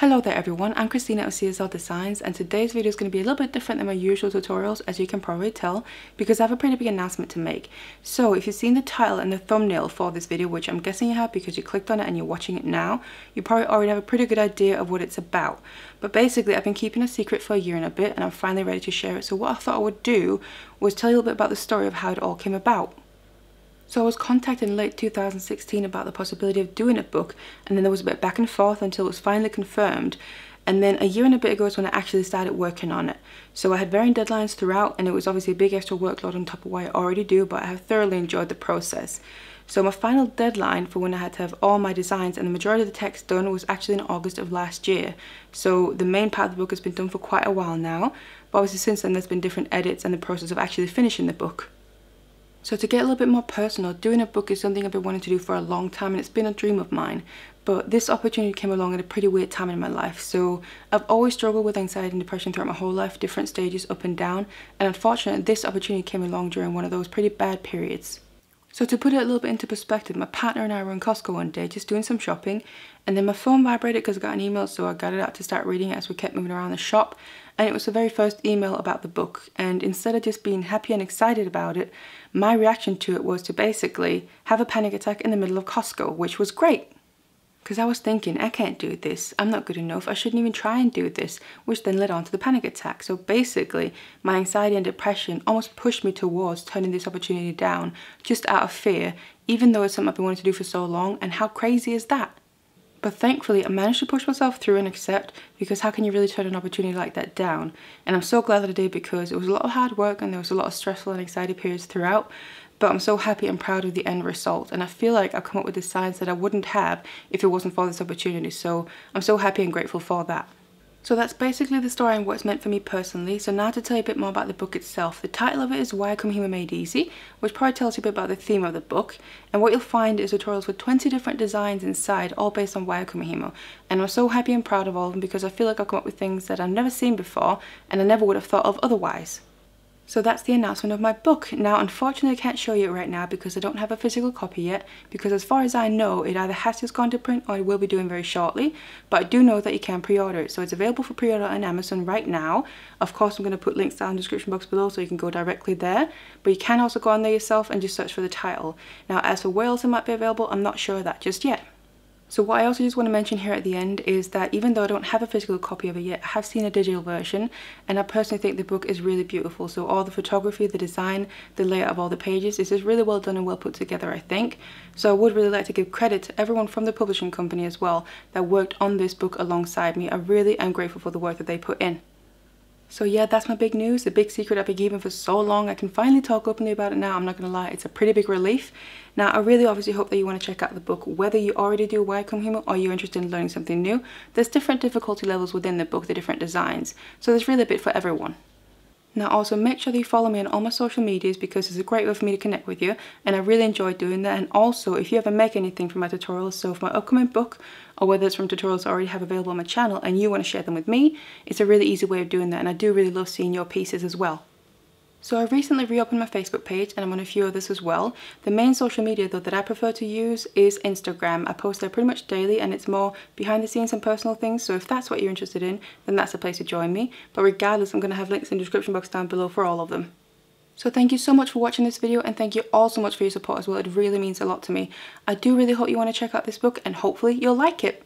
Hello there everyone, I'm Christina of CSL Designs, and today's video is going to be a little bit different than my usual tutorials, as you can probably tell, because I have a pretty big announcement to make. So if you've seen the title and the thumbnail for this video, which I'm guessing you have because you clicked on it and you're watching it now, you probably already have a pretty good idea of what it's about. But basically I've been keeping a secret for a year and a bit, and I'm finally ready to share it. So what I thought I would do was tell you a little bit about the story of how it all came about. So I was contacted in late 2016 about the possibility of doing a book, and then there was a bit back and forth until it was finally confirmed. And then a year and a bit ago is when I actually started working on it. So I had varying deadlines throughout, and it was obviously a big extra workload on top of what I already do, but I have thoroughly enjoyed the process. So my final deadline for when I had to have all my designs and the majority of the text done was actually in August of last year. So the main part of the book has been done for quite a while now, but obviously since then there's been different edits and the process of actually finishing the book. So to get a little bit more personal, doing a book is something I've been wanting to do for a long time, and it's been a dream of mine. But this opportunity came along at a pretty weird time in my life. So I've always struggled with anxiety and depression throughout my whole life, different stages up and down. And unfortunately, this opportunity came along during one of those pretty bad periods. So to put it a little bit into perspective, my partner and I were in Costco one day just doing some shopping, and then my phone vibrated because I got an email, so I got it out to start reading it as we kept moving around the shop. And it was the very first email about the book, and instead of just being happy and excited about it, my reaction to it was to basically have a panic attack in the middle of Costco, which was great. Because I was thinking, I can't do this, I'm not good enough, I shouldn't even try and do this, which then led on to the panic attack. So basically, my anxiety and depression almost pushed me towards turning this opportunity down, just out of fear, even though it's something I've been wanting to do for so long, and how crazy is that? But thankfully, I managed to push myself through and accept, because how can you really turn an opportunity like that down? And I'm so glad that I did, because it was a lot of hard work and there was a lot of stressful and anxiety periods throughout. But I'm so happy and proud of the end result, and I feel like I've come up with designs that I wouldn't have if it wasn't for this opportunity, so I'm so happy and grateful for that. So that's basically the story and what it's meant for me personally. So now to tell you a bit more about the book itself. The title of it is Why I Come Here Made Easy, which probably tells you a bit about the theme of the book. And what you'll find is tutorials with 20 different designs inside, all based on Why I Come Here. And I'm so happy and proud of all of them, because I feel like I've come up with things that I've never seen before and I never would have thought of otherwise. So that's the announcement of my book. Now unfortunately I can't show you it right now because I don't have a physical copy yet, because as far as I know it either has just gone to print or it will be doing very shortly, but I do know that you can pre-order it. So it's available for pre-order on Amazon right now. Of course I'm going to put links down in the description box below so you can go directly there, but you can also go on there yourself and just search for the title. Now as for where else it might be available, I'm not sure of that just yet. So what I also just want to mention here at the end is that even though I don't have a physical copy of it yet, I have seen a digital version, and I personally think the book is really beautiful. So all the photography, the design, the layout of all the pages is just really well done and well put together, I think. So I would really like to give credit to everyone from the publishing company as well that worked on this book alongside me. I really am grateful for the work that they put in. So yeah, that's my big news, the big secret I've been keeping for so long. I can finally talk openly about it now, I'm not going to lie, it's a pretty big relief. Now I really obviously hope that you want to check out the book, whether you already do Why I Come Here or you're interested in learning something new. There's different difficulty levels within the book, the different designs, so there's really a bit for everyone. Now also make sure that you follow me on all my social medias, because it's a great way for me to connect with you, and I really enjoy doing that. And also if you ever make anything from my tutorials, so for my upcoming book or whether it's from tutorials I already have available on my channel and you want to share them with me, it's a really easy way of doing that, and I do really love seeing your pieces as well. So I recently reopened my Facebook page and I'm on a few others as well. The main social media though that I prefer to use is Instagram. I post there pretty much daily and it's more behind the scenes and personal things, so if that's what you're interested in, then that's a place to join me. But regardless, I'm going to have links in the description box down below for all of them. So thank you so much for watching this video, and thank you all so much for your support as well. It really means a lot to me. I do really hope you want to check out this book and hopefully you'll like it.